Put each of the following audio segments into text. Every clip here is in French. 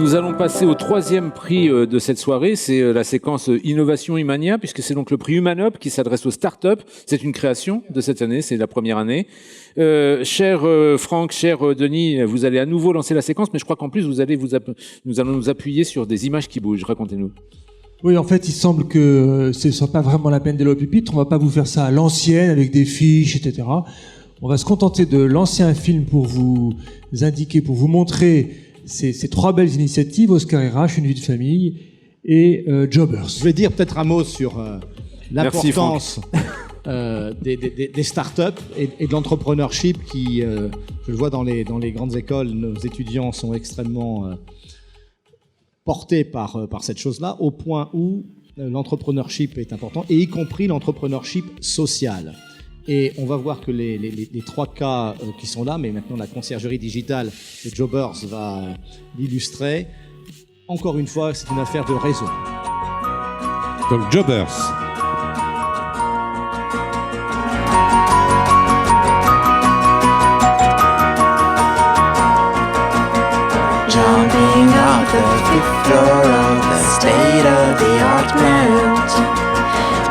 Nous allons passer au troisième prix de cette soirée. C'est la séquence Innovation Imania, puisque c'est donc le prix Humanup qui s'adresse aux startups. C'est une création de cette année, c'est la première année. Cher Franck, cher Denis, vous allez à nouveau lancer la séquence, mais je crois qu'en plus nous allons nous appuyer sur des images qui bougent. Racontez-nous. Oui, en fait, il semble que ce ne soit pas vraiment la peine d'aller au pupitre. On va pas vous faire ça à l'ancienne, avec des fiches, etc. On va se contenter de lancer un film pour vous indiquer, pour vous montrer ces trois belles initiatives, Oscar RH, Une vie de famille et Jobbers. Je vais dire peut-être un mot sur l'importance des startups et de l'entrepreneurship qui, je le vois dans les grandes écoles, nos étudiants sont extrêmement portés par cette chose-là, au point où l'entrepreneurship est important, et y compris l'entrepreneurship social. Et on va voir que les trois cas qui sont là, mais maintenant la conciergerie digitale de Jobbers va l'illustrer. Encore une fois, c'est une affaire de réseau. Donc Jobbers. Jumping out the fifth floor of the state-of-the-art plant,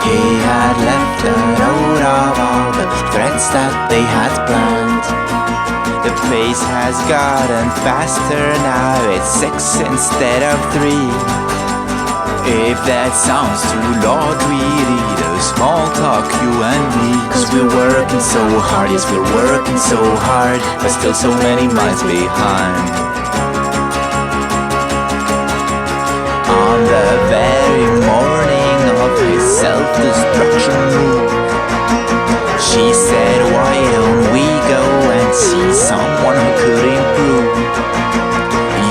he had left a note of all the threats that they had planned. The pace has gotten faster, now it's 6 instead of 3. If that sounds too loud, we need a small talk, you and me. Cause we're working so hard, yes we're working so hard, but still so many miles behind. On the very morning of his self-destruction move, she said, why don't we go and see someone who could improve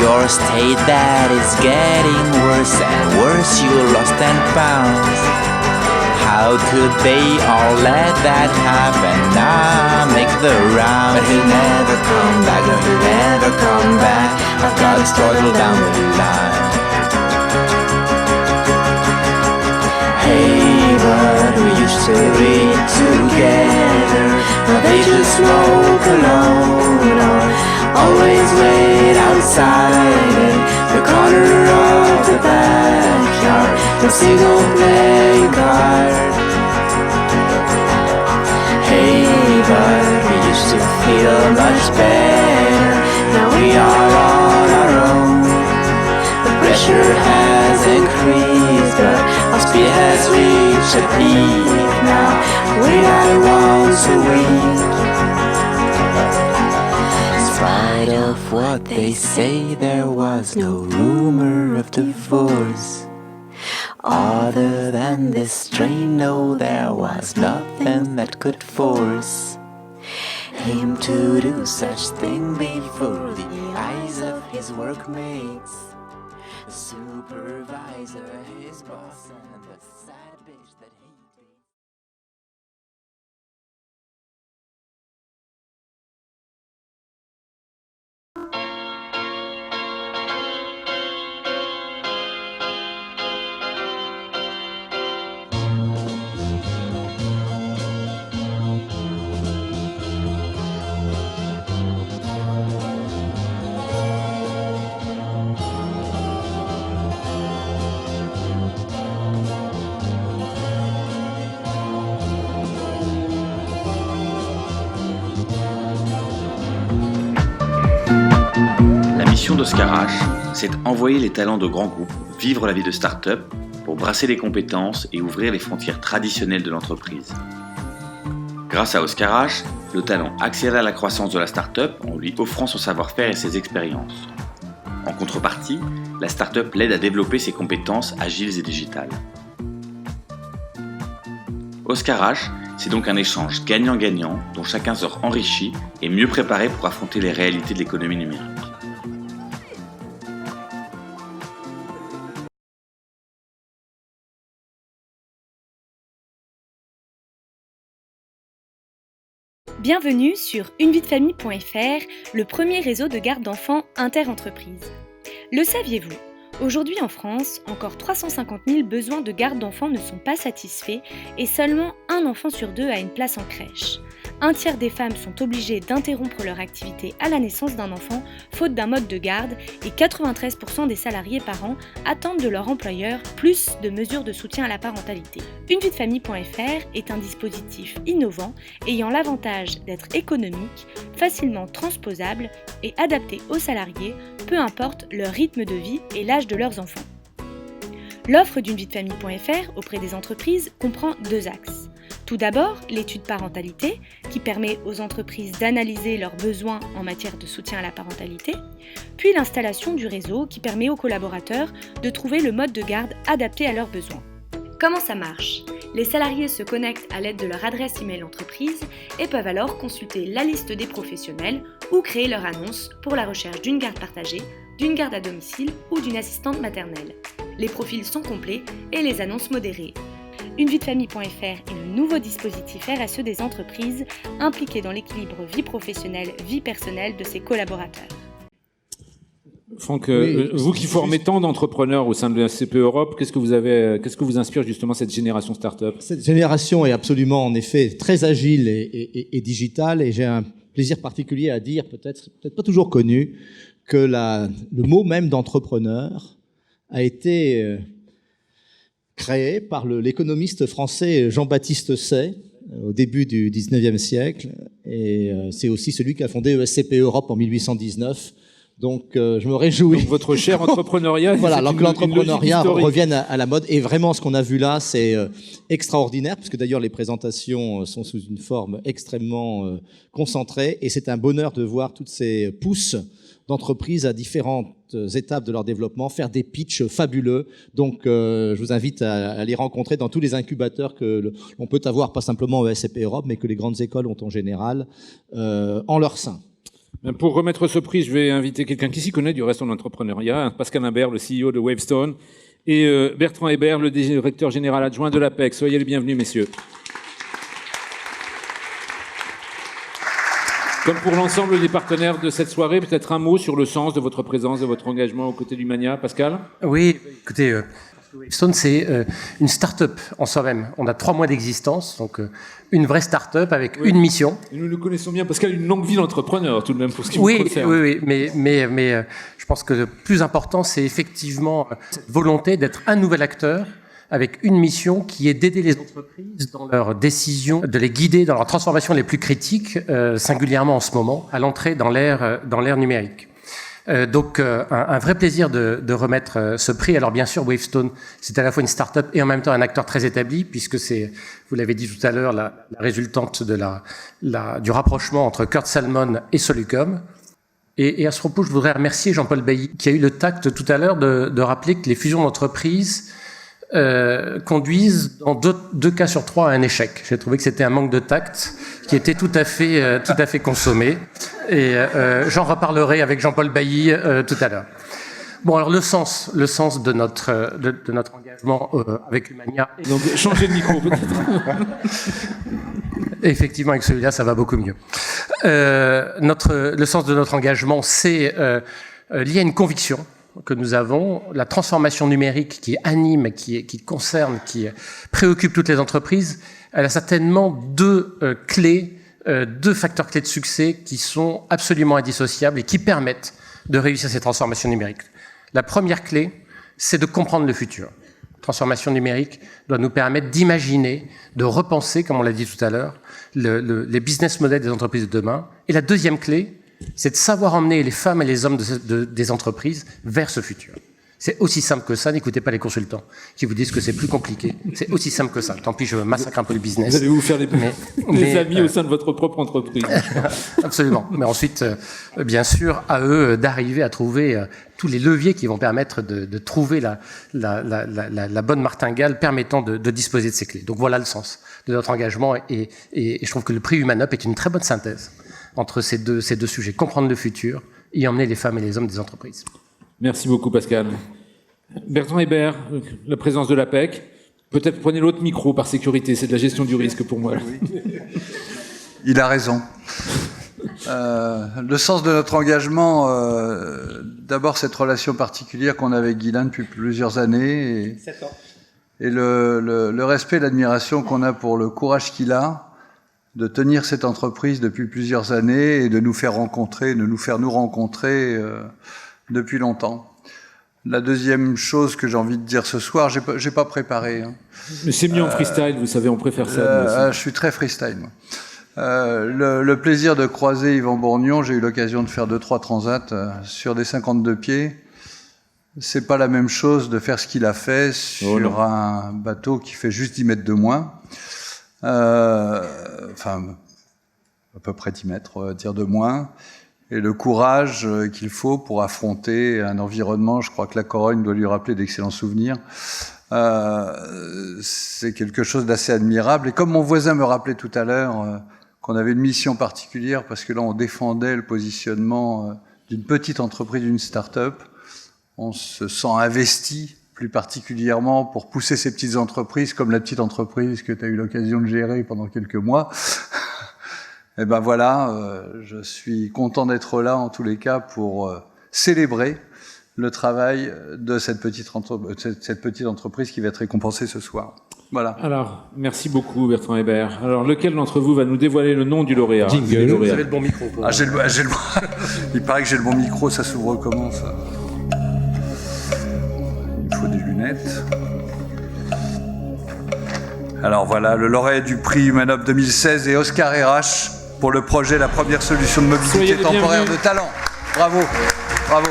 your state that is getting worse and worse, you're lost and found. How could they all let that happen? Now make the round. But he'll never come back, no he'll never come back. I've got to struggle down the line. Hey, but we used to be together. Now they just smoke alone or always wait outside in the corner of the backyard. No single playing card. Hey, but we used to feel much better. Now we are on our own. The pressure has increased, but our speed has reached a peak now. We are once a week. In spite of what they say, there was no rumor of divorce. Other than this strain, no, there was nothing that could force him to do such thing before the eyes of his workmates, the supervisor, his boss, and the sad bitch that he beat. La mission d'Oscar H, c'est envoyer les talents de grands groupes vivre la vie de start-up pour brasser les compétences et ouvrir les frontières traditionnelles de l'entreprise. Grâce à Oscar H, le talent accélère la croissance de la start-up en lui offrant son savoir-faire et ses expériences. En contrepartie, la start-up l'aide à développer ses compétences agiles et digitales. Oscar H, c'est donc un échange gagnant-gagnant dont chacun sort enrichi et mieux préparé pour affronter les réalités de l'économie numérique. Bienvenue sur uneviedefamille.fr, le premier réseau de garde d'enfants inter-entreprises. Le saviez-vous ? Aujourd'hui en France, encore 350 000 besoins de garde d'enfants ne sont pas satisfaits et seulement un enfant sur deux a une place en crèche. Un tiers des femmes sont obligées d'interrompre leur activité à la naissance d'un enfant, faute d'un mode de garde, et 93% des salariés par an attendent de leur employeur plus de mesures de soutien à la parentalité. Unevitefamille.fr est un dispositif innovant ayant l'avantage d'être économique, facilement transposable et adapté aux salariés, peu importe leur rythme de vie et l'âge de leurs enfants. L'offre d'Unevitefamille.fr auprès des entreprises comprend 2 axes. Tout d'abord, l'étude parentalité, qui permet aux entreprises d'analyser leurs besoins en matière de soutien à la parentalité, puis l'installation du réseau qui permet aux collaborateurs de trouver le mode de garde adapté à leurs besoins. Comment ça marche ? Les salariés se connectent à l'aide de leur adresse email entreprise et peuvent alors consulter la liste des professionnels ou créer leur annonce pour la recherche d'une garde partagée, d'une garde à domicile ou d'une assistante maternelle. Les profils sont complets et les annonces modérées. Unevitefamille.fr est le nouveau dispositif RSE des entreprises impliqué dans l'équilibre vie professionnelle-vie personnelle de ses collaborateurs. Franck, vous qui formez tant d'entrepreneurs au sein de la CPE Europe, qu'est-ce que vous inspire justement cette génération start-up ? Cette génération est absolument, en effet, très agile et digitale, et j'ai un plaisir particulier à dire, peut-être pas toujours connu, que le mot même d'entrepreneur a été créé par l'économiste français Jean-Baptiste Say au début du 19e siècle, et c'est aussi celui qui a fondé ESCP Europe en 1819. Donc, je me réjouis. Donc, votre cher entrepreneuriat. Voilà, alors que l'entrepreneuriat revienne à la mode. Et vraiment, ce qu'on a vu là, c'est extraordinaire, puisque d'ailleurs, les présentations sont sous une forme extrêmement concentrée. Et c'est un bonheur de voir toutes ces pousses d'entreprises à différentes étapes de leur développement faire des pitchs fabuleux. Donc, je vous invite à les rencontrer dans tous les incubateurs que l'on peut avoir, pas simplement au ESCP Europe, mais que les grandes écoles ont en général en leur sein. Pour remettre ce prix, je vais inviter quelqu'un qui s'y connaît du reste de l'entrepreneuriat, Pascal Imbert, le CEO de Wavestone, et Bertrand Hébert, le directeur général adjoint de l'APEC. Soyez les bienvenus, messieurs. Comme pour l'ensemble des partenaires de cette soirée, peut-être un mot sur le sens de votre présence, de votre engagement aux côtés d'Humania. Pascal ? Oui, écoutez, Wavestone, c'est une start-up en soi-même. On a 3 mois d'existence, donc une vraie start-up avec une mission. Et nous le connaissons bien, Pascal a une longue vie d'entrepreneur, tout de même, pour ce qui vous concerne. Oui, mais je pense que le plus important, c'est effectivement cette volonté d'être un nouvel acteur avec une mission qui est d'aider les entreprises dans leurs décisions, de les guider dans leurs transformations les plus critiques, singulièrement en ce moment, à l'entrée dans l'ère numérique. Donc un vrai plaisir de remettre ce prix. Alors bien sûr, Wavestone, c'est à la fois une start-up et en même temps un acteur très établi, puisque c'est, vous l'avez dit tout à l'heure, la résultante du rapprochement entre Kurt Salmon et Solucom. Et à ce propos, je voudrais remercier Jean-Paul Bailly, qui a eu le tact tout à l'heure de rappeler que les fusions d'entreprises conduisent dans 2 cas sur 3 à un échec. J'ai trouvé que c'était un manque de tact qui était tout à fait consommé. Et j'en reparlerai avec Jean-Paul Bailly tout à l'heure. Bon, alors le sens de notre engagement avec Humania. Donc changez de micro peut-être. Effectivement, avec celui-là, ça va beaucoup mieux. Le sens de notre engagement, c'est lié à une conviction que nous avons, la transformation numérique qui anime, qui concerne, qui préoccupe toutes les entreprises. Elle a certainement 2 facteurs clés de succès qui sont absolument indissociables et qui permettent de réussir ces transformations numériques. La première clé, c'est de comprendre le futur. La transformation numérique doit nous permettre d'imaginer, de repenser, comme on l'a dit tout à l'heure, les business models des entreprises de demain. Et la deuxième clé, c'est de savoir emmener les femmes et les hommes des entreprises vers ce futur. C'est aussi simple que ça, n'écoutez pas les consultants qui vous disent que c'est plus compliqué. C'est aussi simple que ça. Tant pis, je massacre un peu le business. Vous allez vous faire des amis au sein de votre propre entreprise. Absolument. Mais ensuite, bien sûr, à eux d'arriver à trouver tous les leviers qui vont permettre de trouver la bonne martingale permettant de disposer de ces clés. Donc voilà le sens de notre engagement et je trouve que le prix Human Up est une très bonne synthèse entre ces deux sujets, comprendre le futur et emmener les femmes et les hommes des entreprises. Merci beaucoup, Pascal. Bertrand Hébert, la présence de l'APEC. Peut-être prenez l'autre micro par sécurité, c'est de la gestion du risque pour moi. Oui. Il a raison. Le sens de notre engagement, d'abord cette relation particulière qu'on a avec Guylain depuis plusieurs années. 7 ans. Et le respect et l'admiration qu'on a pour le courage qu'il a de tenir cette entreprise depuis plusieurs années et de nous faire rencontrer, de nous faire nous rencontrer depuis longtemps. La deuxième chose que j'ai envie de dire ce soir, j'ai pas préparé. Hein. Mais c'est mieux en freestyle, vous savez, on préfère ça. Je suis très freestyle, moi. Le plaisir de croiser Yvan Bourgnon, j'ai eu l'occasion de faire 2-3 transats sur des 52 pieds. C'est pas la même chose de faire ce qu'il a fait sur un bateau qui fait juste 10 mètres de moins. Enfin, à peu près 10 mètres, on va dire, de moins. Et le courage qu'il faut pour affronter un environnement, je crois que la Corogne doit lui rappeler d'excellents souvenirs. C'est quelque chose d'assez admirable. Et comme mon voisin me rappelait tout à l'heure qu'on avait une mission particulière, parce que là on défendait le positionnement d'une petite entreprise, d'une start-up, on se sent investi plus particulièrement pour pousser ces petites entreprises, comme la petite entreprise que tu as eu l'occasion de gérer pendant quelques mois. Et ben voilà, je suis content d'être là en tous les cas pour célébrer le travail de cette petite entreprise qui va être récompensée ce soir. Voilà. Alors, merci beaucoup Bertrand Hébert. Alors, lequel d'entre vous va nous dévoiler le nom du lauréat? Jingle. Vous avez le bon micro. Il paraît que j'ai le bon micro, ça s'ouvre comment ça? Il me faut des lunettes. Alors voilà, le lauréat du prix Humanop 2016 est Oscar RH pour le projet La première solution de mobilité temporaire de talent. Bravo, bravo.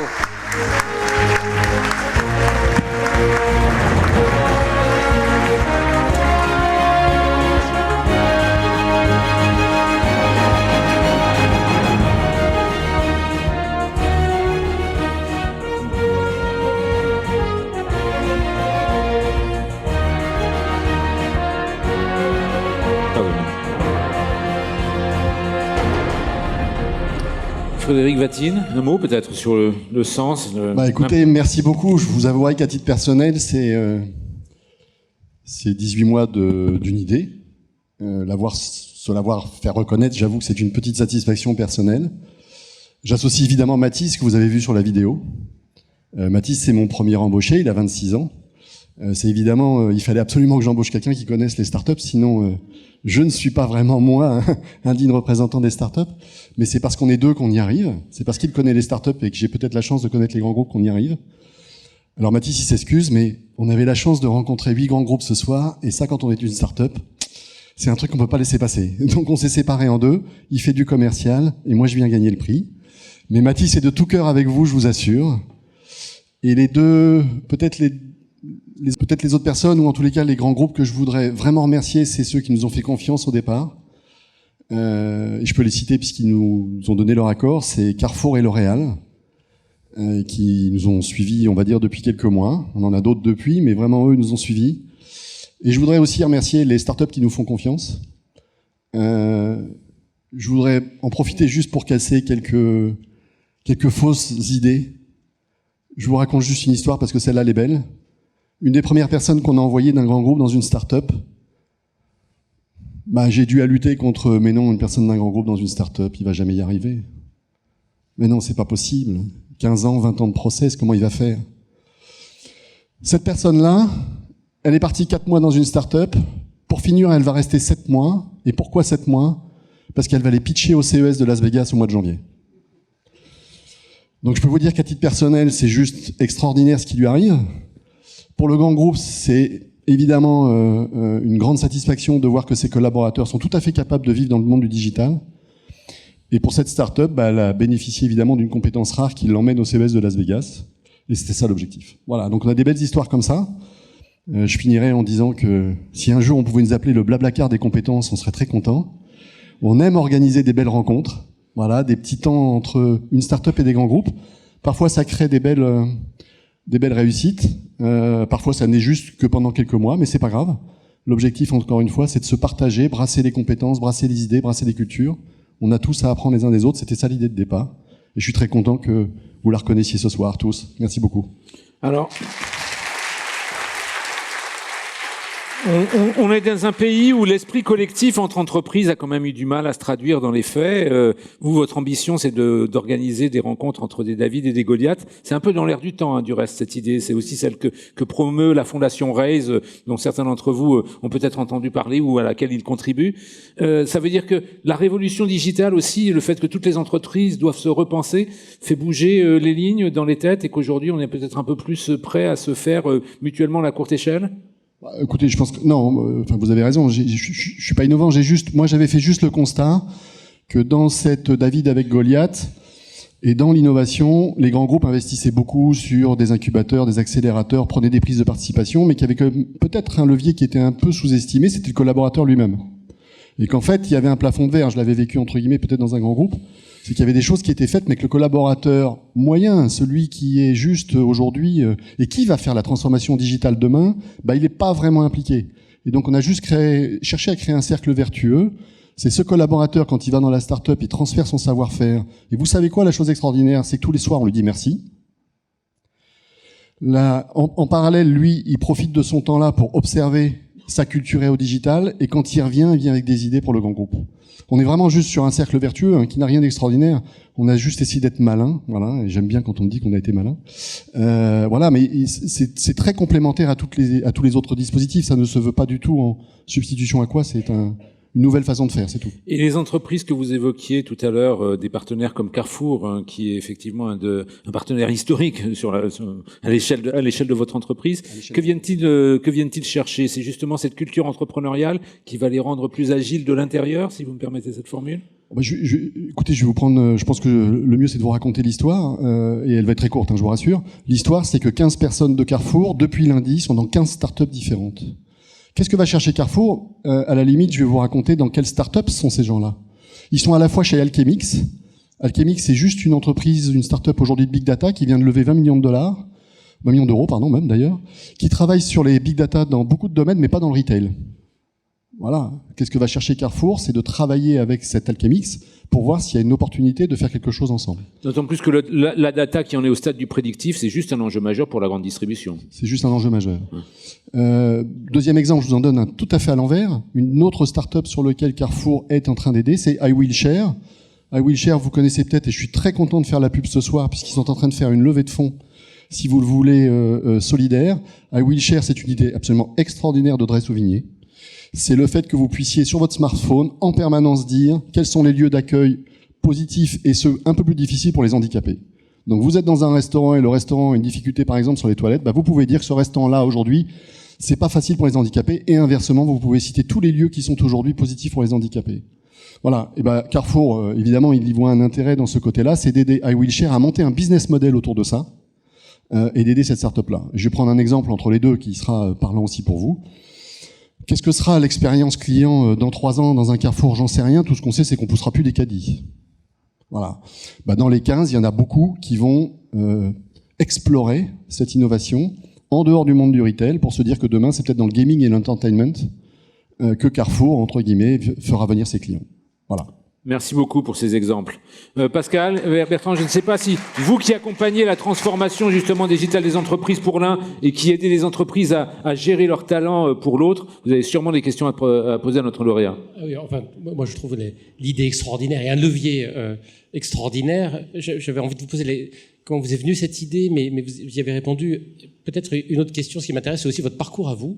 Frédéric Vatine, un mot peut-être sur le sens. Écoutez, merci beaucoup. Je vous avouerai qu'à titre personnel, c'est 18 mois d'une idée. Se l'avoir fait reconnaître, j'avoue que c'est une petite satisfaction personnelle. J'associe évidemment Mathis, que vous avez vu sur la vidéo. Mathis, c'est mon premier embauché, il a 26 ans. C'est évidemment, il fallait absolument que j'embauche quelqu'un qui connaisse les startups, sinon je ne suis pas vraiment moi un digne représentant des startups, mais c'est parce qu'on est deux qu'on y arrive, c'est parce qu'il connaît les startups et que j'ai peut-être la chance de connaître les grands groupes qu'on y arrive. Alors Mathis, il s'excuse, mais on avait la chance de rencontrer 8 grands groupes ce soir, et ça, quand on est une startup, c'est un truc qu'on peut pas laisser passer. Donc on s'est séparés en deux, il fait du commercial, et moi je viens gagner le prix. Mais Mathis est de tout cœur avec vous, je vous assure. Et les deux, peut-être les autres personnes, ou en tous les cas les grands groupes que je voudrais vraiment remercier, c'est ceux qui nous ont fait confiance au départ. Et je peux les citer puisqu'ils nous ont donné leur accord, c'est Carrefour et L'Oréal, qui nous ont suivis, on va dire, depuis quelques mois. On en a d'autres depuis, mais vraiment eux nous ont suivis. Et je voudrais aussi remercier les startups qui nous font confiance. Je voudrais en profiter juste pour casser quelques fausses idées. Je vous raconte juste une histoire parce que celle-là, elle est belle. Une des premières personnes qu'on a envoyées d'un grand groupe dans une start-up, j'ai dû à lutter contre, mais non, une personne d'un grand groupe dans une start-up, il va jamais y arriver. Mais non, c'est pas possible. 15 ans, 20 ans de process, comment il va faire? Cette personne-là, elle est partie 4 mois dans une start-up. Pour finir, elle va rester 7 mois. Et pourquoi 7 mois? Parce qu'elle va aller pitcher au CES de Las Vegas au mois de janvier. Donc je peux vous dire qu'à titre personnel, c'est juste extraordinaire ce qui lui arrive. Pour le grand groupe, c'est évidemment une grande satisfaction de voir que ses collaborateurs sont tout à fait capables de vivre dans le monde du digital. Et pour cette start-up, elle a bénéficié évidemment d'une compétence rare qui l'emmène au CES de Las Vegas. Et c'était ça l'objectif. Voilà, donc on a des belles histoires comme ça. Je finirai en disant que si un jour on pouvait nous appeler le Blablacar des compétences, on serait très content. On aime organiser des belles rencontres. Voilà, des petits temps entre une start-up et des grands groupes. Parfois, ça crée des belles réussites. Parfois, ça n'est juste que pendant quelques mois, mais c'est pas grave. L'objectif, encore une fois, c'est de se partager, brasser les compétences, brasser les idées, brasser les cultures. On a tous à apprendre les uns des autres. C'était ça l'idée de départ. Et je suis très content que vous la reconnaissiez ce soir, tous. Merci beaucoup. Alors, On est dans un pays où l'esprit collectif entre entreprises a quand même eu du mal à se traduire dans les faits. Vous, votre ambition, c'est d'organiser des rencontres entre des David et des Goliath. C'est un peu dans l'air du temps, hein, du reste, cette idée. C'est aussi celle que promeut la Fondation Raise, dont certains d'entre vous ont peut-être entendu parler ou à laquelle ils contribuent. Ça veut dire que la révolution digitale aussi, le fait que toutes les entreprises doivent se repenser, fait bouger les lignes dans les têtes et qu'aujourd'hui, on est peut-être un peu plus prêt à se faire mutuellement à la courte échelle. Écoutez, je pense que non. Enfin, vous avez raison. Je suis pas innovant. Moi, j'avais fait juste le constat que dans cette David avec Goliath et dans l'innovation, les grands groupes investissaient beaucoup sur des incubateurs, des accélérateurs, prenaient des prises de participation, mais qu'il y avait peut-être un levier qui était un peu sous-estimé, c'était le collaborateur lui-même. Et qu'en fait, il y avait un plafond de verre. Je l'avais vécu entre guillemets peut-être dans un grand groupe. C'est qu'il y avait des choses qui étaient faites, mais que le collaborateur moyen, celui qui est juste aujourd'hui et qui va faire la transformation digitale demain, il n'est pas vraiment impliqué. Et donc on a juste cherché à créer un cercle vertueux. C'est ce collaborateur, quand il va dans la start-up, il transfère son savoir-faire. Et vous savez quoi, la chose extraordinaire, c'est que tous les soirs on lui dit merci. Là, en parallèle, lui, il profite de son temps là pour observer sa culture au digital, et quand il vient avec des idées pour le grand groupe. On est vraiment juste sur un cercle vertueux qui n'a rien d'extraordinaire. On a juste essayé d'être malin, voilà. Et j'aime bien quand on me dit qu'on a été malin. Voilà, mais c'est très complémentaire à tous les autres dispositifs. Ça ne se veut pas du tout en substitution à quoi. C'est une nouvelle façon de faire, c'est tout. Et les entreprises que vous évoquiez tout à l'heure, des partenaires comme Carrefour, hein, qui est effectivement un partenaire historique à l'échelle de votre entreprise, que viennent-ils chercher? C'est justement cette culture entrepreneuriale qui va les rendre plus agiles de l'intérieur, si vous me permettez cette formule? Écoutez, je vais vous prendre. Je pense que le mieux c'est de vous raconter l'histoire, et elle va être très courte, hein, je vous rassure. L'histoire, c'est que 15 personnes de Carrefour, depuis lundi, sont dans 15 startups différentes. Qu'est-ce que va chercher Carrefour? À la limite, je vais vous raconter dans quelles startups sont ces gens-là. Ils sont à la fois chez Alchemix. Alchemix, c'est juste une entreprise, une startup aujourd'hui de big data qui vient de lever 20 millions d'euros, pardon, même d'ailleurs, qui travaille sur les big data dans beaucoup de domaines, mais pas dans le retail. Voilà. Qu'est-ce que va chercher Carrefour? C'est de travailler avec cet Alchemix pour voir s'il y a une opportunité de faire quelque chose ensemble. D'autant plus que la data qui en est au stade du prédictif, c'est juste un enjeu majeur pour la grande distribution. C'est juste un enjeu majeur. Deuxième exemple, je vous en donne un tout à fait à l'envers. Une autre start-up sur laquelle Carrefour est en train d'aider, c'est iWillShare. iWillShare, vous connaissez peut-être, et je suis très content de faire la pub ce soir, puisqu'ils sont en train de faire une levée de fonds, si vous le voulez, solidaire. iWillShare, c'est une idée absolument extraordinaire d'Audrey Sauvigné. C'est le fait que vous puissiez, sur votre smartphone, en permanence dire quels sont les lieux d'accueil positifs et ceux un peu plus difficiles pour les handicapés. Donc vous êtes dans un restaurant et le restaurant a une difficulté par exemple sur les toilettes, vous pouvez dire que ce restaurant-là aujourd'hui, c'est pas facile pour les handicapés, et inversement, vous pouvez citer tous les lieux qui sont aujourd'hui positifs pour les handicapés. Voilà. Et Carrefour, évidemment, il y voit un intérêt dans ce côté-là, c'est d'aider iWillShare à monter un business model autour de ça, et d'aider cette start-up-là. Je vais prendre un exemple entre les deux qui sera parlant aussi pour vous. Qu'est-ce que sera l'expérience client dans 3 ans dans un Carrefour? J'en sais rien. Tout ce qu'on sait, c'est qu'on poussera plus des caddies. Voilà. Dans les 15, il y en a beaucoup qui vont explorer cette innovation en dehors du monde du retail pour se dire que demain, c'est peut-être dans le gaming et l'entertainment que Carrefour, entre guillemets, fera venir ses clients. Voilà. Merci beaucoup pour ces exemples. Pascal, Bertrand, je ne sais pas si vous qui accompagnez la transformation justement digitale des entreprises pour l'un et qui aidez les entreprises à gérer leurs talents pour l'autre, vous avez sûrement des questions à poser à notre lauréat. Oui, enfin, moi je trouve l'idée extraordinaire et un levier extraordinaire. J'avais envie de vous poser comment vous est venue cette idée, mais vous y avez répondu. Peut-être une autre question, ce qui m'intéresse, c'est aussi votre parcours à vous.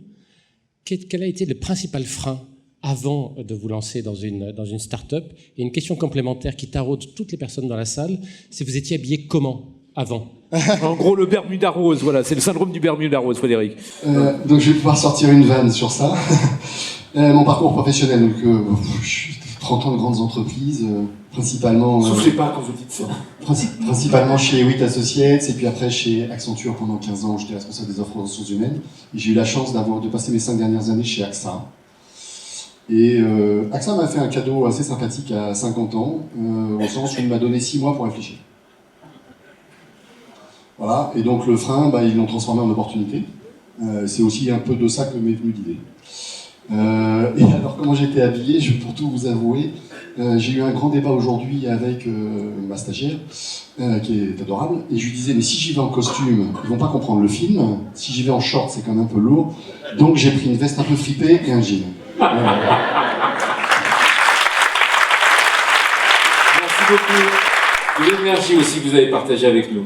Quel a été le principal frein avant de vous lancer dans une start-up? Et une question complémentaire qui taraude toutes les personnes dans la salle, c'est vous étiez habillé comment avant? En gros, le Bermuda rose, voilà, c'est le syndrome du Bermuda rose, Frédéric. Donc je vais pouvoir sortir une vanne sur ça. Mon parcours professionnel, donc 30 ans de grandes entreprises, principalement... Soufflez pas quand vous dites ça. Principalement chez 8 Associates, et puis après chez Accenture pendant 15 ans, j'étais responsable des offres ressources humaines. Et j'ai eu la chance de passer mes 5 dernières années chez AXA. Et AXA m'a fait un cadeau assez sympathique à 50 ans, au sens où il m'a donné 6 mois pour réfléchir. Voilà, et donc le frein, ils l'ont transformé en opportunité. C'est aussi un peu de ça que m'est venue l'idée. Et alors comment j'étais habillé, je vais pour tout vous avouer, J'ai eu un grand débat aujourd'hui avec ma stagiaire, qui est adorable, et je lui disais, mais si j'y vais en costume, ils vont pas comprendre le film. Si j'y vais en short, c'est quand même un peu lourd. Donc j'ai pris une veste un peu fripée et un jean. Merci beaucoup de l'énergie aussi que vous avez partagée avec nous.